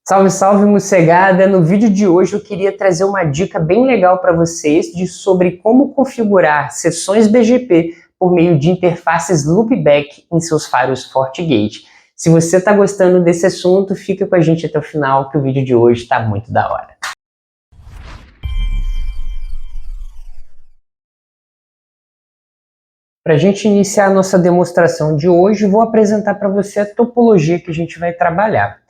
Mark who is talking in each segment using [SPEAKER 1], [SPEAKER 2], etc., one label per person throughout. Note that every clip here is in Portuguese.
[SPEAKER 1] Salve, salve, moçegada! No vídeo de hoje eu queria trazer uma dica bem legal para vocês sobre como configurar sessões BGP por meio de interfaces loopback em seus faros FortiGate. Se você está gostando desse assunto, fica com a gente até o final que o vídeo de hoje está muito da hora. Para a gente iniciar a nossa demonstração de hoje, vou apresentar para você a topologia que a gente vai trabalhar.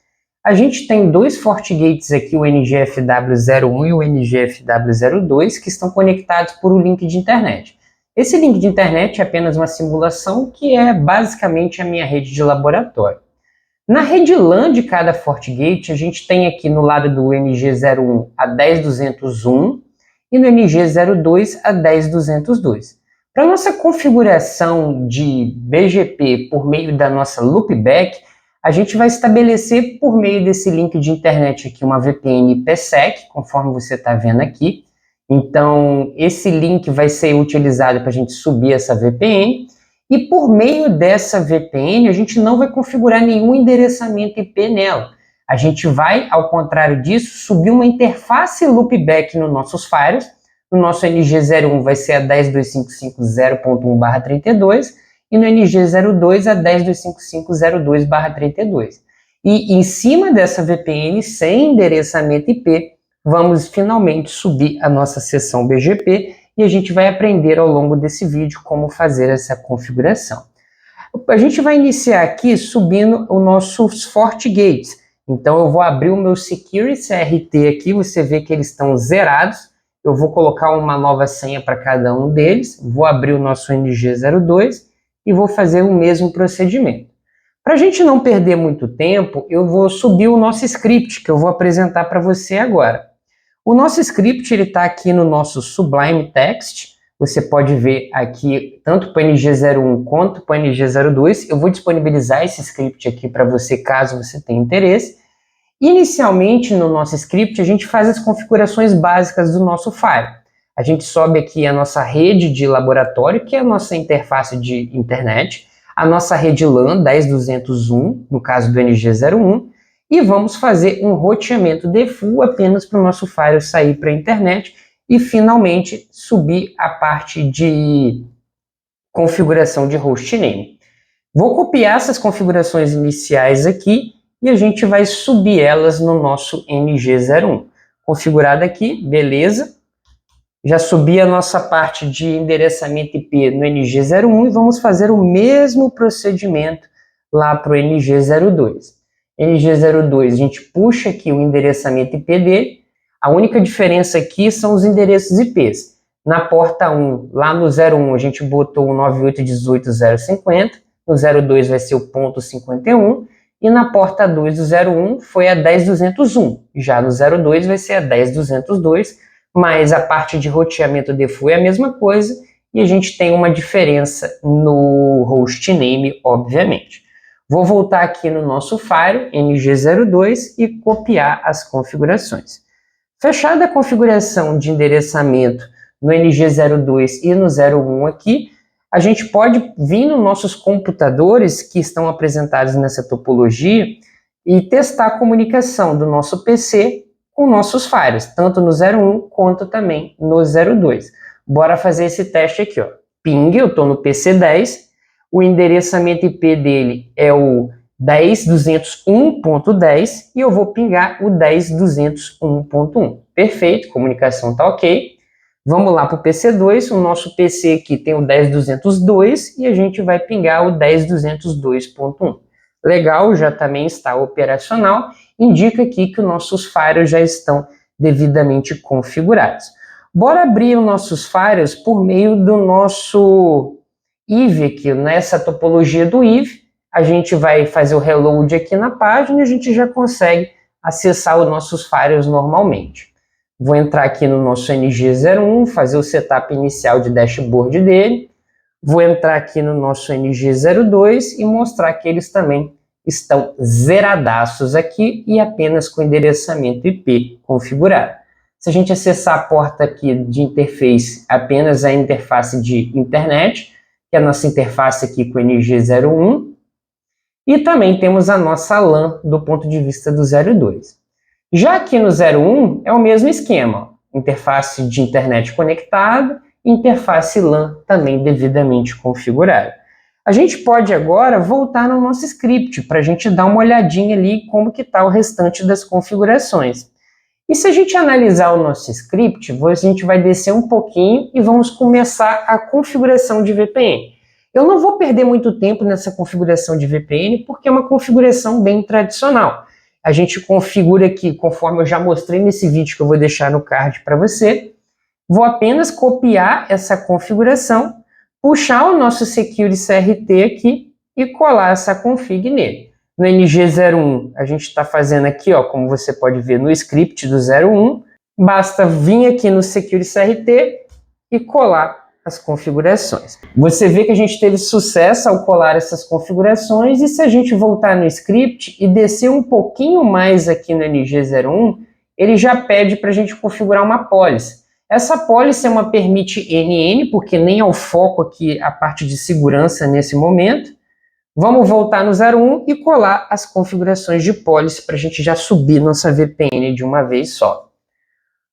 [SPEAKER 1] A gente tem dois FortiGates aqui, o NGFW01 e o NGFW02, que estão conectados por um link de internet. Esse link de internet é apenas uma simulação que é basicamente a minha rede de laboratório. Na rede LAN de cada FortiGate, a gente tem aqui no lado do NG01 a 10201 e no NG02 a 10202. Para nossa configuração de BGP por meio da nossa loopback, a gente vai estabelecer por meio desse link de internet aqui uma VPN IPsec, conforme você está vendo aqui. Então, esse link vai ser utilizado para a gente subir essa VPN. E por meio dessa VPN, a gente não vai configurar nenhum endereçamento IP nela. A gente vai, ao contrário disso, subir uma interface loopback nos nossos firewalls. No nosso NG01 vai ser a 10.2550.1/32 e no NG02 a 10.2550.2/32. E em cima dessa VPN, sem endereçamento IP, vamos finalmente subir a nossa sessão BGP e a gente vai aprender ao longo desse vídeo como fazer essa configuração. A gente vai iniciar aqui subindo os nossos FortiGates. Então eu vou abrir o meu Security CRT aqui, você vê que eles estão zerados. Eu vou colocar uma nova senha para cada um deles, vou abrir o nosso NG02 e vou fazer o mesmo procedimento. Para a gente não perder muito tempo, eu vou subir o nosso script, que eu vou apresentar para você agora. O nosso script está aqui no nosso Sublime Text, você pode ver aqui tanto para o NG01 quanto para o NG02, eu vou disponibilizar esse script aqui para você caso você tenha interesse. Inicialmente, no nosso script, a gente faz as configurações básicas do nosso firewall. A gente sobe aqui a nossa rede de laboratório, que é a nossa interface de internet, a nossa rede LAN 10.201, no caso do NG01, e vamos fazer um roteamento default apenas para o nosso firewall sair para a internet e, finalmente, subir a parte de configuração de hostname. Vou copiar essas configurações iniciais aqui e a gente vai subir elas no nosso NG01. Configurado aqui, beleza. Já subi a nossa parte de endereçamento IP no NG01 e vamos fazer o mesmo procedimento lá para o NG02. NG02, a gente puxa aqui o endereçamento IP dele. A única diferença aqui são os endereços IPs. Na porta 1, lá no 01, a gente botou o 98.18.0.50. No 02 vai ser o ponto .51. E na porta 2 do 01 foi a 10.201. Já no 02 vai ser a 10.202, mas a parte de roteamento default é a mesma coisa e a gente tem uma diferença no hostname, obviamente. Vou voltar aqui no nosso firewall, NG02, e copiar as configurações. Fechada a configuração de endereçamento no NG02 e no 01 aqui, a gente pode vir nos nossos computadores que estão apresentados nessa topologia e testar a comunicação do nosso PC com nossos firewalls, tanto no 01 quanto também no 02. Bora fazer esse teste aqui, ó. Ping, eu estou no PC 10, o endereçamento IP dele é o 10.201.10 e eu vou pingar o 10.201.1. Perfeito, comunicação está ok. Vamos lá para o PC2, o nosso PC aqui tem o 10.202 e a gente vai pingar o 10.202.1. Legal, já também está operacional, indica aqui que os nossos firewalls já estão devidamente configurados. Bora abrir os nossos firewalls por meio do nosso IVE aqui, nessa topologia do IVE. A gente vai fazer o reload aqui na página e a gente já consegue acessar os nossos firewalls normalmente. Vou entrar aqui no nosso NG01, fazer o setup inicial de dashboard dele. Vou entrar aqui no nosso NG02 e mostrar que eles também estão zeradaços aqui e apenas com endereçamento IP configurado. Se a gente acessar a porta aqui de interface, apenas a interface de internet, que é a nossa interface aqui com o NG01. E também temos a nossa LAN do ponto de vista do 02. Já aqui no 01 é o mesmo esquema, ó. Interface de internet conectada, interface LAN também devidamente configurada. A gente pode agora voltar no nosso script para a gente dar uma olhadinha ali como que está o restante das configurações. E se a gente analisar o nosso script, a gente vai descer um pouquinho e vamos começar a configuração de VPN. Eu não vou perder muito tempo nessa configuração de VPN porque é uma configuração bem tradicional. A gente configura aqui, conforme eu já mostrei nesse vídeo que eu vou deixar no card para você. Vou apenas copiar essa configuração, puxar o nosso Security CRT aqui e colar essa config nele. No NG01, a gente está fazendo aqui, ó, como você pode ver no script do 01, basta vir aqui no Security CRT e colar as configurações. Você vê que a gente teve sucesso ao colar essas configurações, e se a gente voltar no script e descer um pouquinho mais aqui no NG01, ele já pede para a gente configurar uma policy. Essa policy é uma permit NN, porque nem é o foco aqui a parte de segurança nesse momento. Vamos voltar no 01 e colar as configurações de policy para a gente já subir nossa VPN de uma vez só.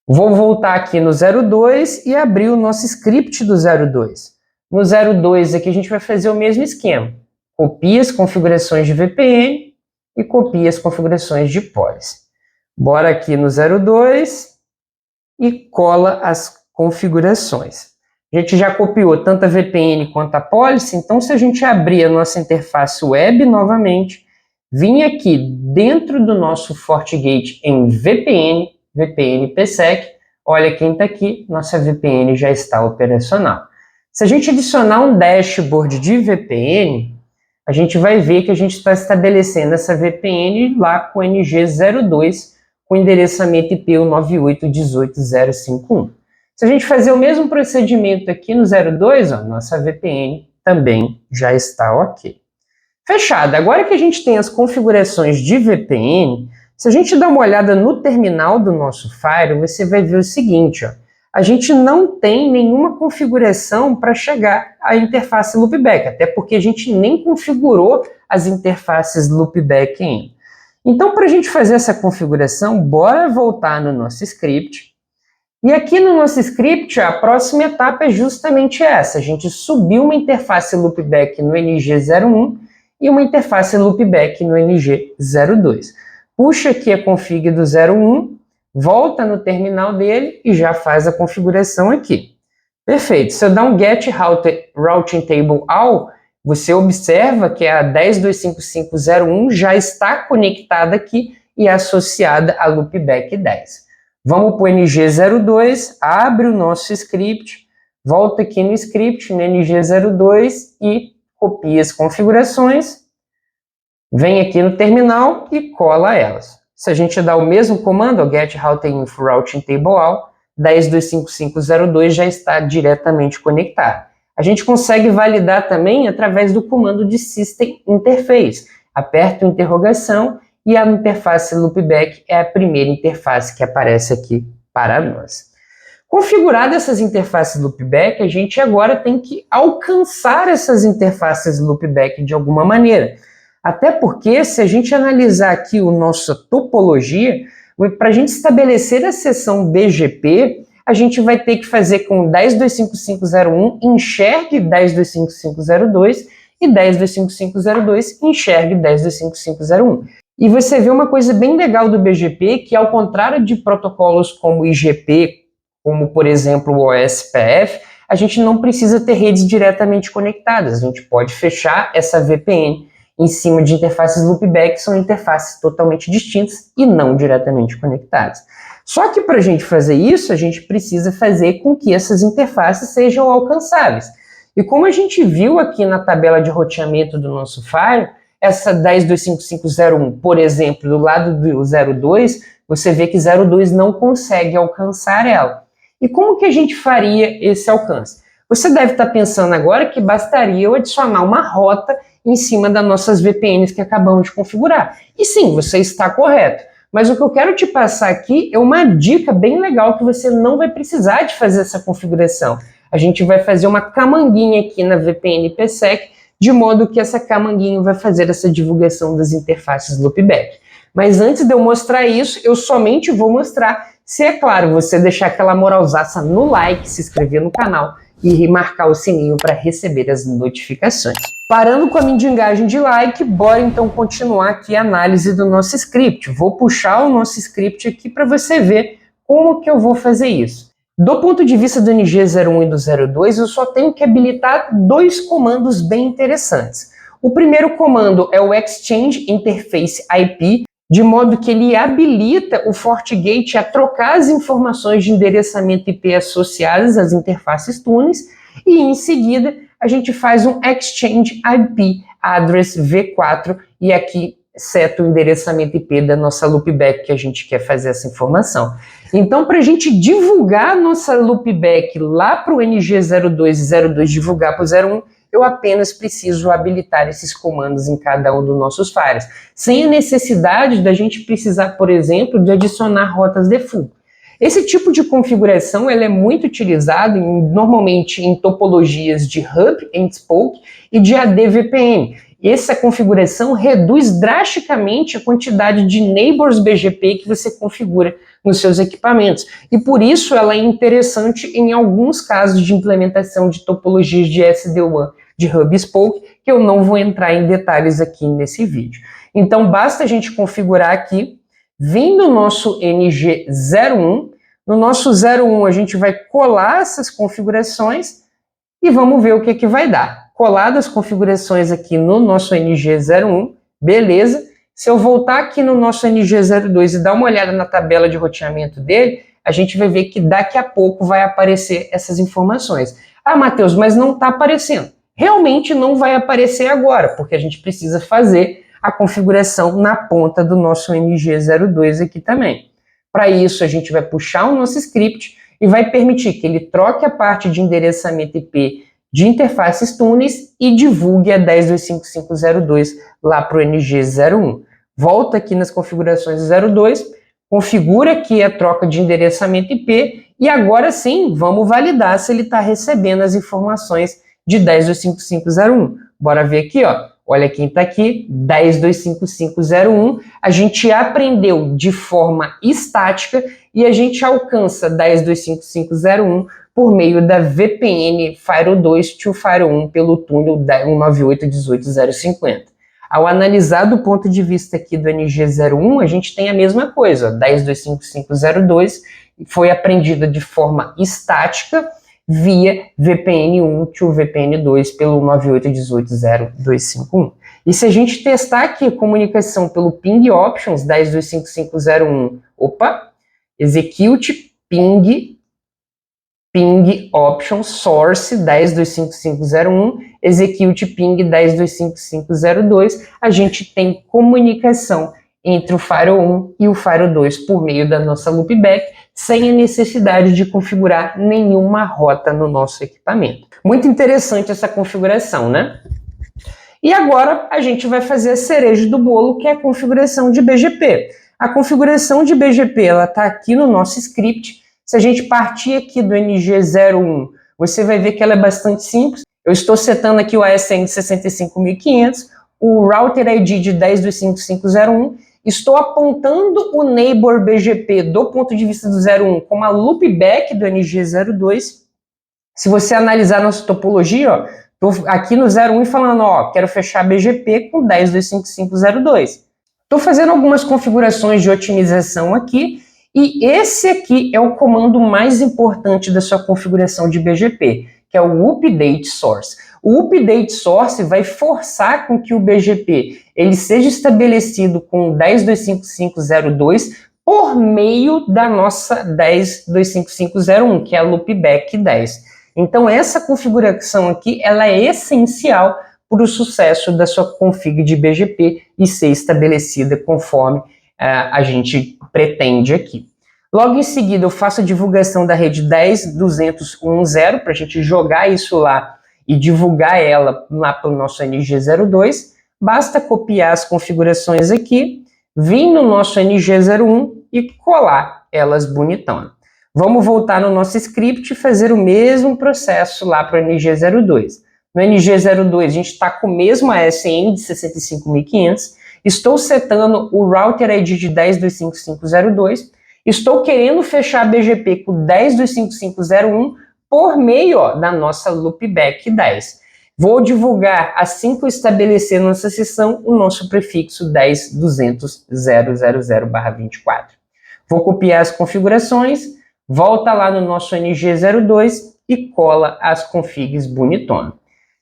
[SPEAKER 1] Vou voltar aqui no 02 e abrir o nosso script do 02. No 02 aqui a gente vai fazer o mesmo esquema. Copia as configurações de VPN e copia as configurações de policy. Bora aqui no 02 e cola as configurações. A gente já copiou tanto a VPN quanto a policy, então se a gente abrir a nossa interface web novamente, vir aqui dentro do nosso FortiGate em VPN PSEC, olha quem está aqui, nossa VPN já está operacional. Se a gente adicionar um dashboard de VPN, a gente vai ver que a gente está estabelecendo essa VPN lá com o NG02, com endereçamento IP 198.168.051. Se a gente fazer o mesmo procedimento aqui no 02, ó, nossa VPN também já está ok. Fechado. Agora que a gente tem as configurações de VPN, se a gente dá uma olhada no terminal do nosso Firewall, você vai ver o seguinte, ó, a gente não tem nenhuma configuração para chegar à interface loopback, até porque a gente nem configurou as interfaces loopback ainda. Então, para a gente fazer essa configuração, bora voltar no nosso script. E aqui no nosso script, a próxima etapa é justamente essa. A gente subiu uma interface loopback no NG01 e uma interface loopback no NG02. Puxa aqui a config do 01, volta no terminal dele e já faz a configuração aqui. Perfeito. Se eu dar um get routing table all, você observa que a 10.255.0.1 já está conectada aqui e associada a loopback 10. Vamos para o NG02, abre o nosso script, volta aqui no script, no NG02 e copia as configurações, vem aqui no terminal e cola elas. Se a gente dá o mesmo comando, o get routing table all, 10.255.0.2 já está diretamente conectado. A gente consegue validar também através do comando de System Interface. Aperta a interrogação e a interface loopback é a primeira interface que aparece aqui para nós. Configuradas essas interfaces loopback, a gente agora tem que alcançar essas interfaces loopback de alguma maneira. Até porque, se a gente analisar aqui a nossa topologia, para a gente estabelecer a seção BGP, a gente vai ter que fazer com 10.255.0.1 enxergue 10.255.0.2 e 10.255.0.2 enxergue 10.255.0.1. E você vê uma coisa bem legal do BGP, que ao contrário de protocolos como IGP, como por exemplo o OSPF, a gente não precisa ter redes diretamente conectadas, a gente pode fechar essa VPN em cima de interfaces loopback, que são interfaces totalmente distintas e não diretamente conectadas. Só que para a gente fazer isso, a gente precisa fazer com que essas interfaces sejam alcançáveis. E como a gente viu aqui na tabela de roteamento do nosso Firewall, essa 10.255.0.1, por exemplo, do lado do 02, você vê que 02 não consegue alcançar ela. E como que a gente faria esse alcance? Você deve estar pensando agora que bastaria eu adicionar uma rota em cima das nossas VPNs que acabamos de configurar. E sim, você está correto. Mas o que eu quero te passar aqui é uma dica bem legal que você não vai precisar de fazer essa configuração. A gente vai fazer uma camanguinha aqui na VPN PSEC, de modo que essa camanguinha vai fazer essa divulgação das interfaces loopback. Mas antes de eu mostrar isso, eu somente vou mostrar se, é claro, você deixar aquela moralzaça no like, se inscrever no canal e marcar o sininho para receber as notificações. Parando com a mendigagem de like, bora então continuar aqui a análise do nosso script. Vou puxar o nosso script aqui para você ver como que eu vou fazer isso. Do ponto de vista do NG01 e do 02, eu só tenho que habilitar dois comandos bem interessantes. O primeiro comando é o Exchange Interface IP, de modo que ele habilita o FortiGate a trocar as informações de endereçamento IP associadas às interfaces túneis, e em seguida a gente faz um Exchange IP Address V4 e aqui seta o endereçamento IP da nossa loopback que a gente quer fazer essa informação. Então, para a gente divulgar a nossa loopback lá para o NG02 e 02 divulgar para o 01, eu apenas preciso habilitar esses comandos em cada um dos nossos firewalls, sem a necessidade da gente precisar, por exemplo, de adicionar rotas default. Esse tipo de configuração ela é muito utilizado normalmente em topologias de Hub and Spoke e de AD-VPN. Essa configuração reduz drasticamente a quantidade de neighbors BGP que você configura nos seus equipamentos. E por isso ela é interessante em alguns casos de implementação de topologias de SD-WAN de Hub Spoke, que eu não vou entrar em detalhes aqui nesse vídeo. Então basta a gente configurar aqui, vindo o nosso NG01, no nosso 01 a gente vai colar essas configurações e vamos ver o que vai dar. Coladas as configurações aqui no nosso NG01, beleza. Se eu voltar aqui no nosso NG02 e dar uma olhada na tabela de roteamento dele, a gente vai ver que daqui a pouco vai aparecer essas informações. Ah, Matheus, mas não está aparecendo. Realmente não vai aparecer agora, porque a gente precisa fazer a configuração na ponta do nosso NG02 aqui também. Para isso, a gente vai puxar o nosso script e vai permitir que ele troque a parte de endereçamento IP de interfaces túneis e divulgue a 10.255.02 lá para o NG01. Volta aqui nas configurações do 02, configura aqui a troca de endereçamento IP e agora sim, vamos validar se ele está recebendo as informações de 10.255.01. Bora ver aqui, ó. Olha quem está aqui, 10.255.01. A gente aprendeu de forma estática e a gente alcança 10.255.01 por meio da VPN Firewall 2 to Firewall 1 pelo túnel 198.168.050. Ao analisar do ponto de vista aqui do NG01, a gente tem a mesma coisa, 10.255.02 foi aprendida de forma estática via VPN 1 to VPN 2 pelo 198.168.0.251. E se a gente testar aqui a comunicação pelo Ping Options 10.255.01, execute ping option source 10.255.01, execute ping 10.255.02, a gente tem comunicação entre o Firewall 1 e o Firewall 2 por meio da nossa loopback, sem a necessidade de configurar nenhuma rota no nosso equipamento. Muito interessante essa configuração, né? E agora a gente vai fazer a cereja do bolo, que é a configuração de BGP. A configuração de BGP, ela está aqui no nosso script. Se a gente partir aqui do NG01, você vai ver que ela é bastante simples. Eu estou setando aqui o ASN de 65.500, o Router ID de 10.255.01, estou apontando o Neighbor BGP do ponto de vista do 01 como a loopback do NG02. Se você analisar nossa topologia, ó, estou aqui no 01 e falando, ó, quero fechar BGP com 10.255.02. Estou fazendo algumas configurações de otimização aqui, e esse aqui é o comando mais importante da sua configuração de BGP, que é o Update Source. O Update Source vai forçar com que o BGP ele seja estabelecido com 10.255.02 por meio da nossa 10.255.01, que é a Loopback 10. Então essa configuração aqui ela é essencial para o sucesso da sua config de BGP e ser estabelecida conforme a gente pretende aqui. Logo em seguida eu faço a divulgação da rede 10.200.1.0 para a gente jogar isso lá e divulgar ela lá para o nosso NG02. Basta copiar as configurações aqui, vir no nosso NG01 e colar elas bonitão. Vamos voltar no nosso script e fazer o mesmo processo lá para o NG02. No NG02 a gente está com o mesmo ASN de 65.500 estou setando o Router ID de 10.255.0.2, estou querendo fechar a BGP com 10.255.0.1 por meio da nossa Loopback 10. Vou divulgar, assim que eu estabelecer nossa sessão, o nosso prefixo 10.200.0.0/24. Vou copiar as configurações, volta lá no nosso NG02 e cola as configs bonitona.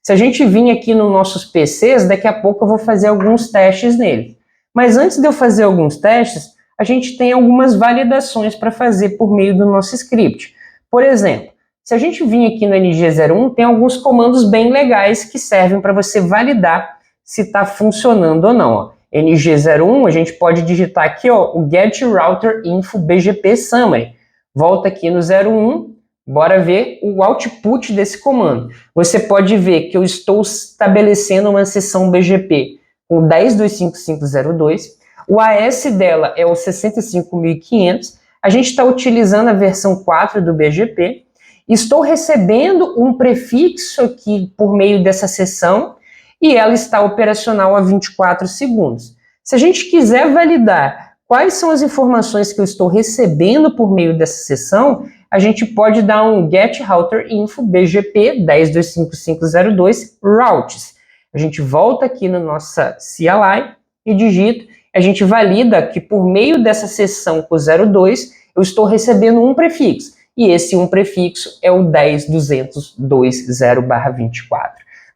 [SPEAKER 1] Se a gente vir aqui nos nossos PCs, daqui a pouco eu vou fazer alguns testes nele. Mas antes de eu fazer alguns testes, a gente tem algumas validações para fazer por meio do nosso script. Por exemplo, se a gente vir aqui no NG01, tem alguns comandos bem legais que servem para você validar se está funcionando ou não. NG01, a gente pode digitar aqui o Get Router Info BGP Summary. Volta aqui no 01, bora ver o output desse comando. Você pode ver que eu estou estabelecendo uma sessão BGP com 10.255.0.2, o AS dela é o 65.500, a gente está utilizando a versão 4 do BGP, estou recebendo um prefixo aqui por meio dessa sessão e ela está operacional há 24 segundos. Se a gente quiser validar quais são as informações que eu estou recebendo por meio dessa sessão, a gente pode dar um Get Router Info BGP 10.255.0.2 Routes. A gente volta aqui na nossa CLI e digita, a gente valida que por meio dessa sessão com o 02, eu estou recebendo um prefixo. E esse um prefixo é o 10.200.0/24.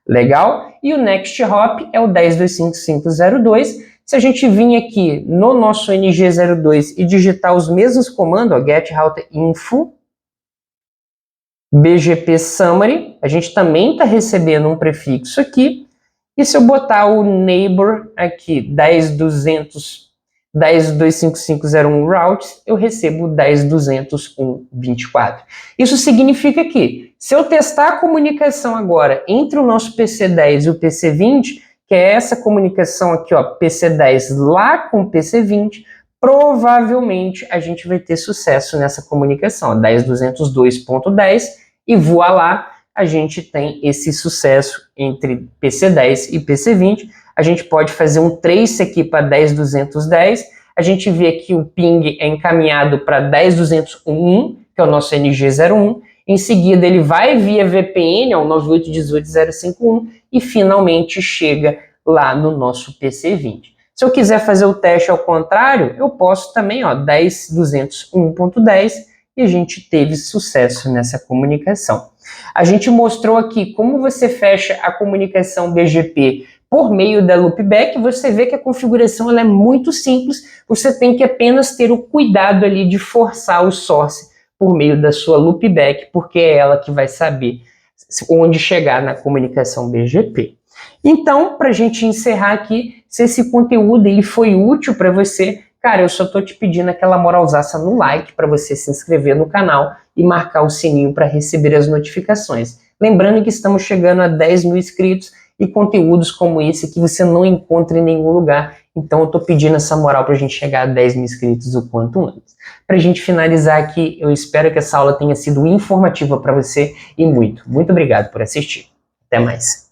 [SPEAKER 1] Legal? E o next hop é o 10.255.0.2. Se a gente vir aqui no nosso NG02 e digitar os mesmos comandos, Get Router Info, BGP Summary, a gente também está recebendo um prefixo aqui. E se eu botar o neighbor aqui, 10.255.0.1 routes, eu recebo 10.200.1.24. Isso significa que, se eu testar a comunicação agora entre o nosso PC10 e o PC20, que é essa comunicação aqui, PC10 lá com o PC20, provavelmente a gente vai ter sucesso nessa comunicação, 10.202.10, e voa lá, a gente tem esse sucesso entre PC10 e PC20. A gente pode fazer um trace aqui para 10.210. A gente vê que o ping é encaminhado para 10.201, que é o nosso NG01. Em seguida, ele vai via VPN ao 98.18.0.5.1 e finalmente chega lá no nosso PC20. Se eu quiser fazer o teste ao contrário, eu posso também, 10.201.10, e a gente teve sucesso nessa comunicação. A gente mostrou aqui como você fecha a comunicação BGP por meio da Loopback. Você vê que a configuração ela é muito simples, você tem que apenas ter o cuidado ali de forçar o source por meio da sua Loopback, porque é ela que vai saber onde chegar na comunicação BGP. Então, para a gente encerrar aqui, se esse conteúdo ele foi útil para você, cara, eu só estou te pedindo aquela moralzaça no like para você se inscrever no canal e marcar o sininho para receber as notificações. Lembrando que estamos chegando a 10 mil inscritos e conteúdos como esse que você não encontra em nenhum lugar. Então eu estou pedindo essa moral para a gente chegar a 10 mil inscritos o quanto antes. Para a gente finalizar aqui, eu espero que essa aula tenha sido informativa para você e muito obrigado por assistir. Até mais.